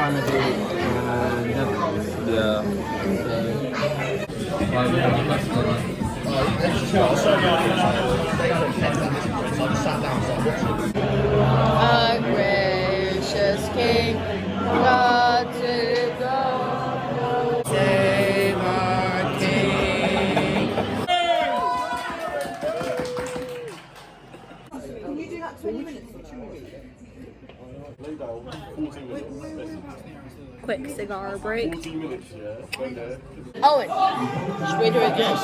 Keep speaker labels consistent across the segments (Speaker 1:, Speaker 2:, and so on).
Speaker 1: Canada, Netherlands.
Speaker 2: Yeah.
Speaker 3: Gracious King, God to go, save our King. Can you do that 20 minutes or 2 minutes? Quick cigar break.
Speaker 4: 14 minutes, yeah.
Speaker 3: Owen, should we do it again?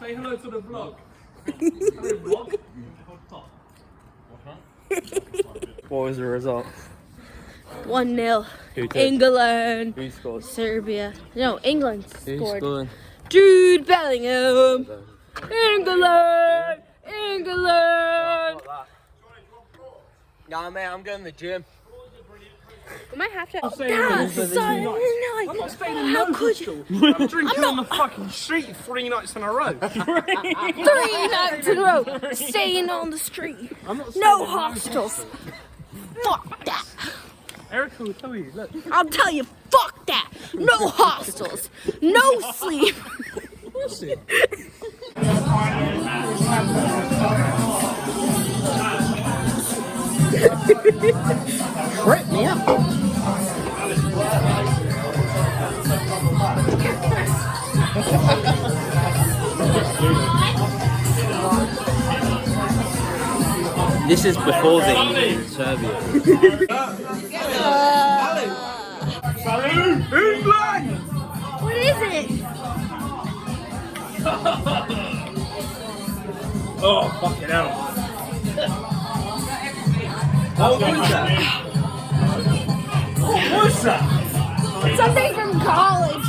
Speaker 4: Say hello to the vlog.
Speaker 2: What was the result?
Speaker 3: 1-0.
Speaker 2: Who did?
Speaker 3: England.
Speaker 2: Who scored?
Speaker 3: Serbia. No, England
Speaker 2: Who
Speaker 3: scored.
Speaker 2: scored?
Speaker 3: Jude Bellingham. England. England.
Speaker 2: Nah, mate, I'm going to the gym.
Speaker 3: We might have to.
Speaker 4: I'm
Speaker 3: son,
Speaker 4: I'm not staying in no hostel. I'm drinking on the fucking street 3 nights in a row.
Speaker 3: 3 nights in a row, staying on the street.
Speaker 4: I'm not staying
Speaker 3: No
Speaker 4: in
Speaker 3: hostels. Fuck that.
Speaker 4: Erica will tell you, look.
Speaker 3: I'll tell you, fuck that. No hostels. No sleep.
Speaker 4: What's it?
Speaker 3: Rip me up.
Speaker 2: This is before the Serbia.
Speaker 4: England!
Speaker 3: What is it?
Speaker 4: Oh, fucking hell.
Speaker 2: What was that?
Speaker 4: What was that?
Speaker 3: Something from college.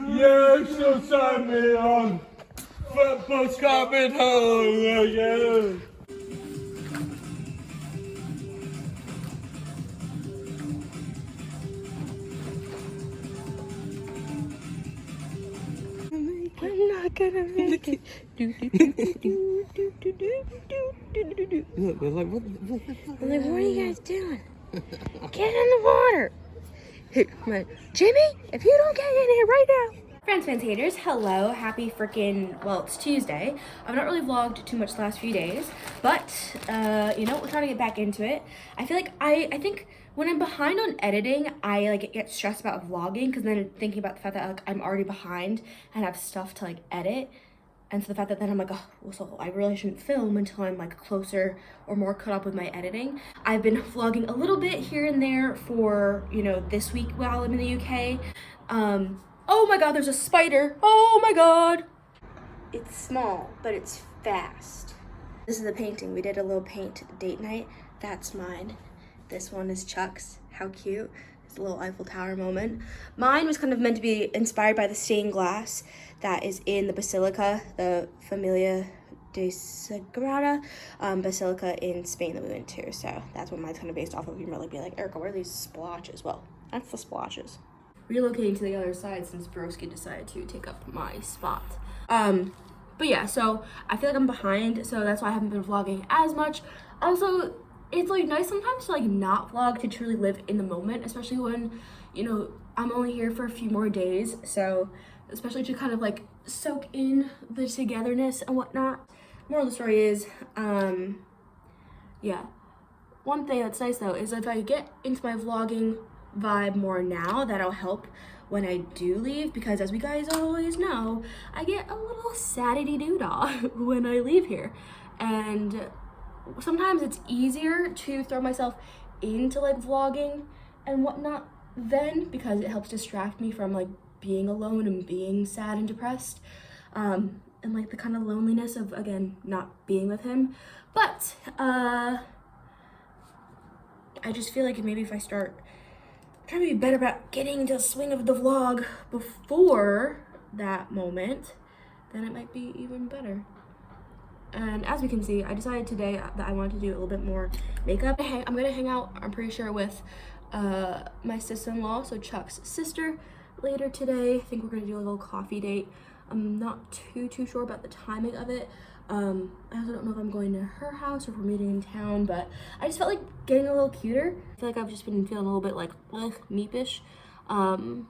Speaker 4: You shall send me on. Football's coming home again.
Speaker 3: I'm not gonna make it.
Speaker 2: Look, they're like, what the fuck?
Speaker 3: I'm like, what are you guys doing? Get in the water. Hey, man. Jimmy, if you don't get in here right now. Friends, fans, haters, hello. Happy freaking, well, it's Tuesday. I've not really vlogged too much the last few days, but, you know, we're trying to get back into it. I feel like I think when I'm behind on editing, I, like, get stressed about vlogging, because then thinking about the fact that, like, I'm already behind and have stuff to, like, edit. And so the fact that then I'm like, oh, well, so I really shouldn't film until I'm like closer or more caught up with my editing. I've been vlogging a little bit here and there for, you know, this week while I'm in the UK. Oh my God, there's a spider. Oh my God. It's small, but it's fast. This is the painting. We did a little paint date night. That's mine. This one is Chuck's. How cute. It's a little Eiffel Tower moment. Mine was kind of meant to be inspired by the stained glass that is in the Basilica, the Familia de Sagrada Basilica in Spain that we went to. So that's what mine's kind of based off of. You can really be like, Erica, what are these splotches? Well, that's the splotches. Relocating to the other side since Broski decided to take up my spot. But yeah, so I feel like I'm behind, so that's why I haven't been vlogging as much. Also, it's like nice sometimes to like not vlog, to truly live in the moment, especially when, you know, I'm only here for a few more days. So especially to kind of like soak in the togetherness and whatnot. Moral of the story is, yeah. One thing that's nice though is if I get into my vlogging vibe more now, that'll help when I do leave, because as we guys always know, I get a little saddy doo-dah when I leave here. And sometimes it's easier to throw myself into like vlogging and whatnot then, because it helps distract me from like being alone and being sad and depressed, and like the kind of loneliness of, again, not being with him. But I just feel like maybe if I start trying to be better about getting into the swing of the vlog before that moment, then it might be even better. And as we can see, I decided today that I wanted to do a little bit more makeup. I'm gonna hang out, I'm pretty sure, with my sister-in-law, so Chuck's sister, later today. I think we're gonna do a little coffee date. I'm not too sure about the timing of it. I also don't know if I'm going to her house or if we're meeting in town, but I just felt like getting a little cuter. I feel like I've just been feeling a little bit like meepish, and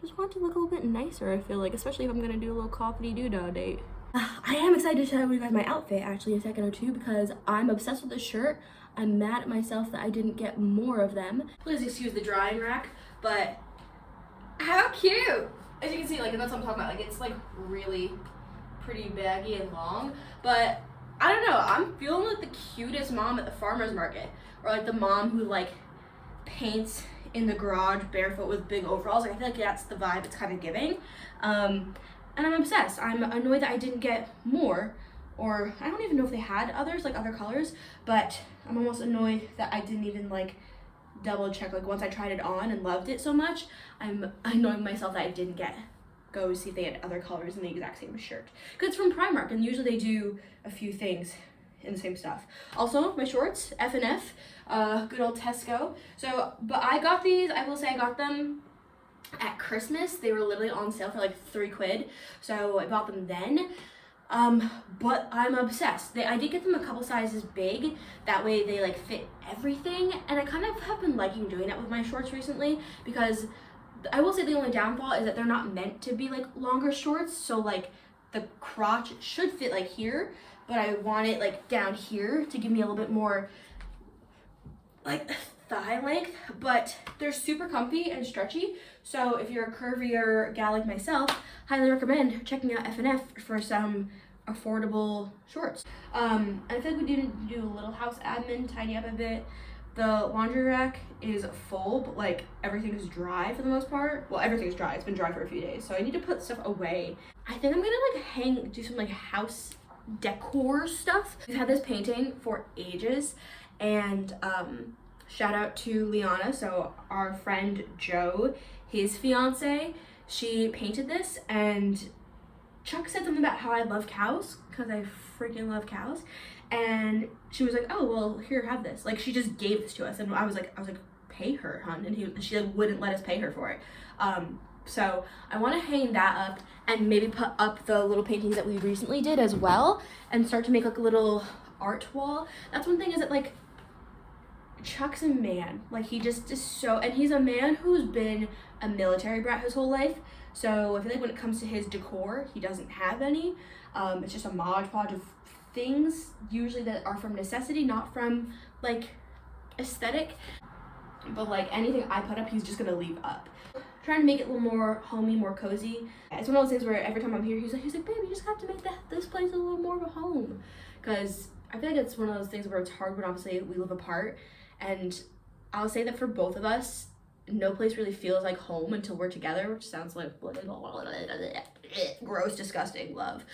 Speaker 3: just want to look a little bit nicer, I feel like, especially if I'm gonna do a little coffee doodah date. I am excited to show you guys my outfit actually in a second or two, because I'm obsessed with this shirt. I'm mad at myself that I didn't get more of them. Please excuse the drying rack, but how cute! As you can see, like, that's what I'm talking about. Like, it's like really pretty baggy and long, but I don't know, I'm feeling like the cutest mom at the farmer's market, or like the mom who like paints in the garage barefoot with big overalls. Like, I feel like that's the vibe it's kind of giving. And I'm obsessed. I'm annoyed that I didn't get more, or I don't even know if they had others, like other colors, but I'm almost annoyed that I didn't even like double check. Like, once I tried it on and loved it so much, I'm annoying myself that I didn't go see if they had other colors in the exact same shirt. Because it's from Primark, and usually they do a few things in the same stuff. Also, my shorts, F&F, good old Tesco. So, but I got these, I will say I got them at Christmas. They were literally on sale for like £3, so I bought them then. But I'm obsessed. I did get them a couple sizes big, that way they like fit everything, and I kind of have been liking doing that with my shorts recently, because I will say the only downfall is that they're not meant to be like longer shorts, so like the crotch should fit like here, but I want it like down here to give me a little bit more like thigh length. But they're super comfy and stretchy, so if you're a curvier gal like myself, highly recommend checking out F&F for some affordable shorts. I feel like we didn't do a little house admin, tidy up a bit. The laundry rack is full, but like everything is dry for the most part. Well, everything's dry. It's been dry for a few days, so I need to put stuff away. I think I'm gonna like do some like house decor stuff. We've had this painting for ages, and shout out to Liana, so our friend Joe, his fiance, she painted this, and Chuck said something about how I love cows, because I freaking love cows, and she was like, oh, well, here, have this. Like, she just gave this to us, and I was like, pay her, hun, and she like wouldn't let us pay her for it. So I want to hang that up, and maybe put up the little paintings that we recently did as well, and start to make like a little art wall. That's one thing, is that like Chuck's a man, like he just is so, and he's a man who's been a military brat his whole life, so I feel like when it comes to his decor, he doesn't have any. It's just a mod podge of things, usually that are from necessity, not from like aesthetic, but like anything I put up, he's just gonna leave up. Trying to make it a little more homey, more cozy. It's one of those things where every time I'm here, he's like, babe, you just have to make this place a little more of a home, because I feel like it's one of those things where it's hard when obviously we live apart. And I'll say that for both of us, no place really feels like home until we're together, which sounds like gross, disgusting, love.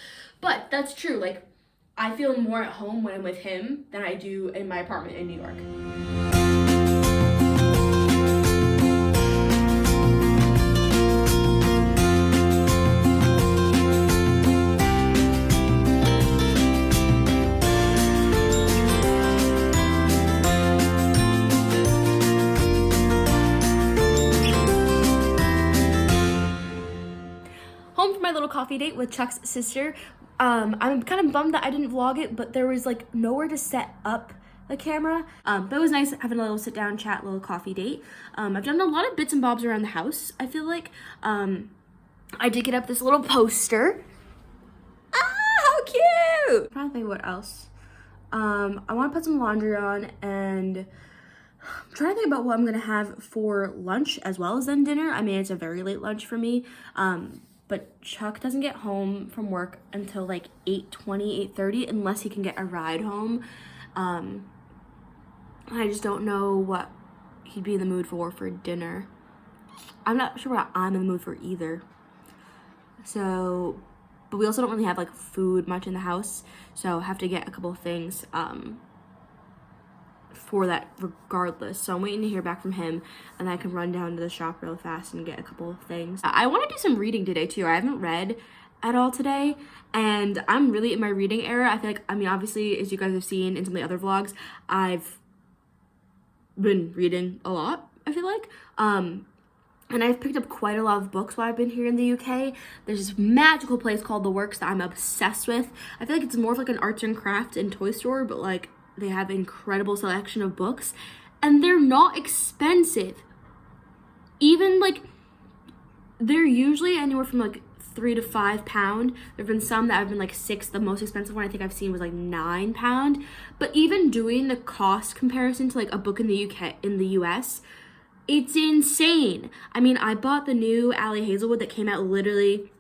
Speaker 3: But that's true. Like, I feel more at home when I'm with him than I do in my apartment in New York. Coffee date with Chuck's sister. I'm kind of bummed that I didn't vlog it, but there was like nowhere to set up the camera, but it was nice having a little sit down chat, little coffee date. I've done a lot of bits and bobs around the house, I feel like. I did get up this little poster. How cute! I'm trying to think what else. I want to put some laundry on, and I'm trying to think about what I'm gonna have for lunch as well as then dinner. I mean, it's a very late lunch for me, but Chuck doesn't get home from work until like 8:20, 8:30 unless he can get a ride home. I just don't know what he'd be in the mood for dinner. I'm not sure what I'm in the mood for either. So, but we also don't really have like food much in the house, so I have to get a couple of things for that regardless. So I'm waiting to hear back from him, and I can run down to the shop real fast and get a couple of things. I want to do some reading today too. I haven't read at all today, and I'm really in my reading era. I feel like, I mean, obviously, as you guys have seen in some of the other vlogs, I've been reading a lot, I feel like. And I've picked up quite a lot of books while I've been here in the UK. There's this magical place called The Works that I'm obsessed with. I feel like it's more of like an arts and crafts and toy store, but like they have an incredible selection of books, and they're not expensive. Even like, they're usually anywhere from like £3 to £5. There've been some that have been like £6. The most expensive one I think I've seen was like £9. But even doing the cost comparison to like a book in the UK, in the US, it's insane. I mean, I bought the new Ali Hazelwood that came out literally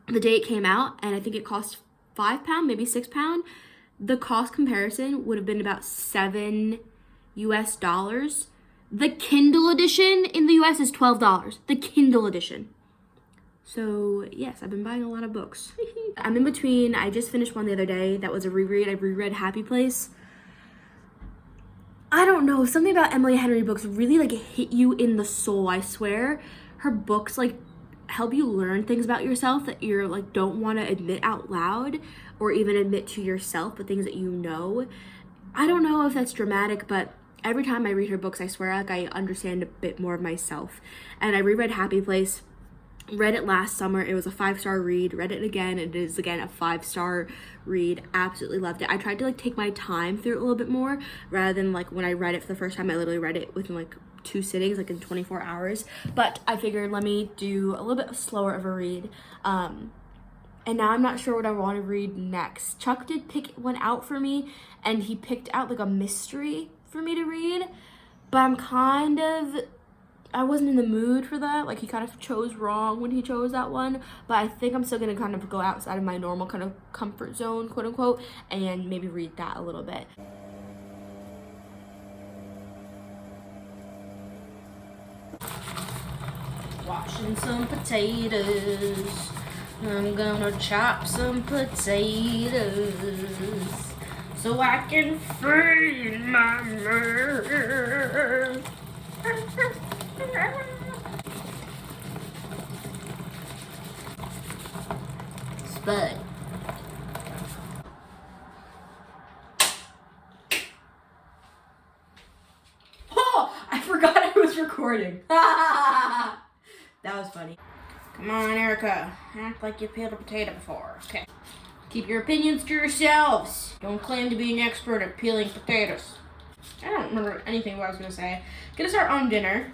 Speaker 3: the day it came out, and I think it cost £5, maybe £6. The cost comparison would have been about $7 US. The Kindle edition in the US is $12. The Kindle edition. So yes, I've been buying a lot of books. I'm in between. I just finished one the other day that was a reread. I reread Happy Place. I don't know, something about Emily Henry books really like hit you in the soul, I swear. Her books like help you learn things about yourself that you're like don't want to admit out loud or even admit to yourself, but things that you know. I don't know if that's dramatic, but every time I read her books, I swear like I understand a bit more of myself. And I reread Happy Place, read it last summer. It was a 5-star read. Read it again. It is again a 5-star read. Absolutely loved it. I tried to like take my time through it a little bit more rather than like when I read it for the first time, I literally read it within like 2 sittings, like in 24 hours. But I figured let me do a little bit slower of a read. And now I'm not sure what I want to read next. Chuck did pick one out for me, and he picked out like a mystery for me to read, but I wasn't in the mood for that. Like, he kind of chose wrong when he chose that one, but I think I'm still gonna kind of go outside of my normal kind of comfort zone, quote unquote, and maybe read that a little bit. Washing some potatoes. I'm gonna chop some potatoes so I can feed my man. Spud. Oh, I forgot I was recording. That was funny. Come on, Erica. Act like you peeled a potato before. Okay. Keep your opinions to yourselves. Don't claim to be an expert at peeling potatoes. I don't remember anything what I was gonna say. Gonna start on dinner.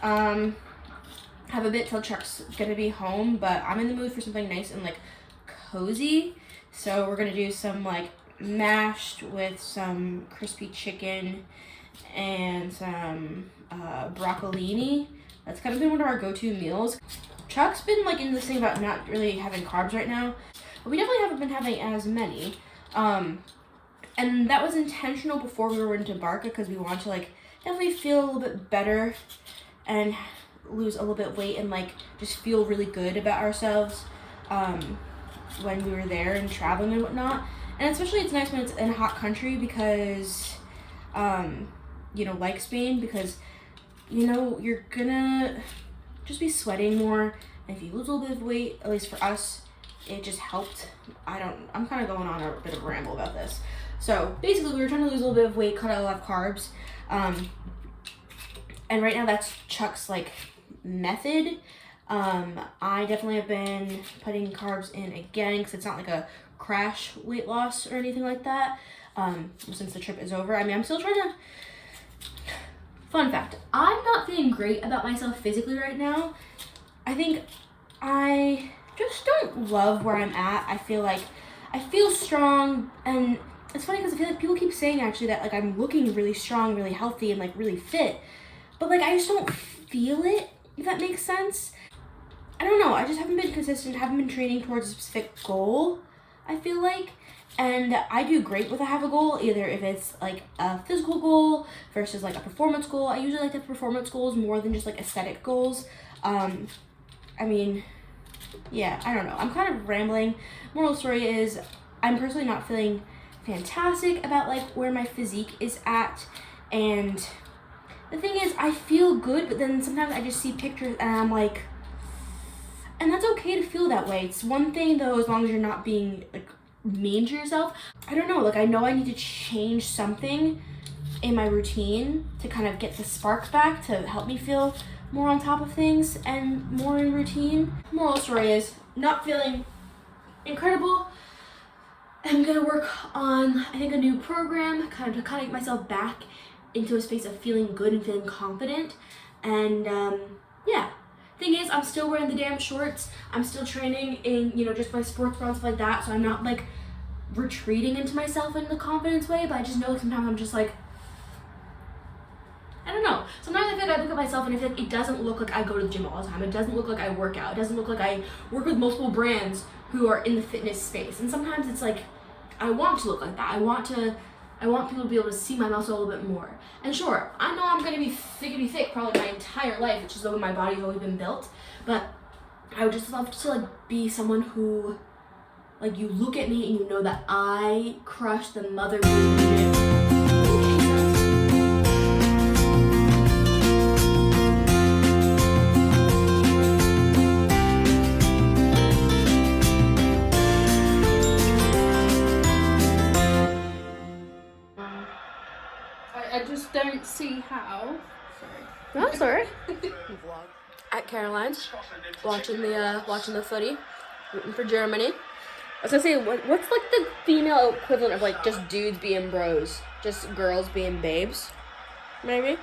Speaker 3: Have a bit till Chuck's gonna be home, but I'm in the mood for something nice and like cozy. So we're gonna do some like mashed with some crispy chicken and some broccolini. That's kind of been one of our go-to meals. Chuck's been like in this thing about not really having carbs right now, but we definitely haven't been having as many. And that was intentional before we were into Barca because we wanted to like definitely feel a little bit better and lose a little bit of weight and like just feel really good about ourselves when we were there and traveling and whatnot. And especially it's nice when it's in a hot country because you know, like Spain, because you know you're gonna just be sweating more, and if you lose a little bit of weight, at least for us, it just helped. I'm kind of going on a bit of a ramble about this. So basically we were trying to lose a little bit of weight, cut out a lot of carbs, and right now that's Chuck's like method. I definitely have been putting carbs in again because it's not like a crash weight loss or anything like that, since the trip is over. I mean, I'm still trying to. Fun fact, I'm not feeling great about myself physically right now. I think I just don't love where I'm at. I feel strong, and it's funny because I feel like people keep saying actually that like I'm looking really strong, really healthy, and like really fit, but like I just don't feel it, if that makes sense. I don't know, I just haven't been consistent, haven't been training towards a specific goal, I feel like. And I do great when I have a goal, either if it's like a physical goal versus like a performance goal. I usually like the performance goals more than just like aesthetic goals. I mean, yeah, I don't know. I'm kind of rambling. Moral of the story is I'm personally not feeling fantastic about like where my physique is at. And the thing is, I feel good, but then sometimes I just see pictures and I'm like, and that's okay to feel that way. It's one thing though, as long as you're not being like mean to yourself. I don't know, like I know I need to change something in my routine to kind of get the spark back to help me feel more on top of things and more in routine. Moral of the story is not feeling incredible. I'm gonna work on, I think, a new program kind of to kind of get myself back into a space of feeling good and feeling confident. And yeah, thing is, I'm still wearing the damn shorts. I'm still training in, you know, just my sports bra and stuff like that. So I'm not like retreating into myself in the confidence way, but I just know sometimes I'm just like, I don't know. Sometimes I feel like I look at myself and I feel like it doesn't look like I go to the gym all the time. It doesn't look like I work out. It doesn't look like I work with multiple brands who are in the fitness space. And sometimes it's like, I want to look like that. I want people to be able to see my muscle a little bit more. And sure, I know I'm gonna be thick probably my entire life, which is the way my body's always been built. But I would just love to like be someone who, like, you look at me and you know that I crushed the mother in the gym.
Speaker 5: I just don't see how.
Speaker 3: No, sorry. At Caroline's, watching the footy, rooting for Germany. I was gonna say, what's like the female equivalent of like just dudes being bros, just girls being babes, maybe?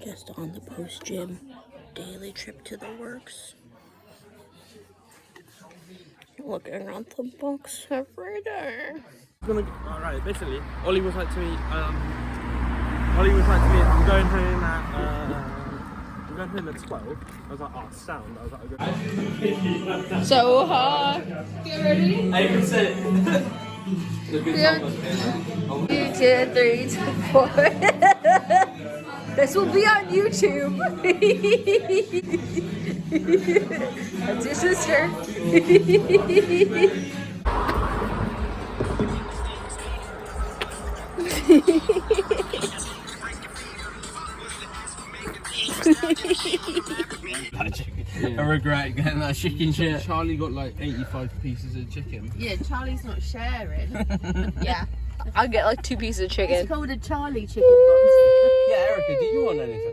Speaker 3: Just on the post-gym daily trip to the works. Looking at the books every day.
Speaker 4: Alright, basically, Ollie was like to me, I'm going home at 12. I was like, oh, sound. I was like, okay.
Speaker 5: So, get ready?
Speaker 1: I can say it.
Speaker 3: 2, 3, 4. This will be on YouTube. That's your sister.
Speaker 1: I regret getting that chicken shit. Charlie got like 85 pieces of chicken.
Speaker 5: Yeah, Charlie's not sharing. Yeah.
Speaker 3: I'll get like 2 pieces of chicken.
Speaker 5: It's called a Charlie chicken box.
Speaker 1: Yeah, Erica, do you want anything?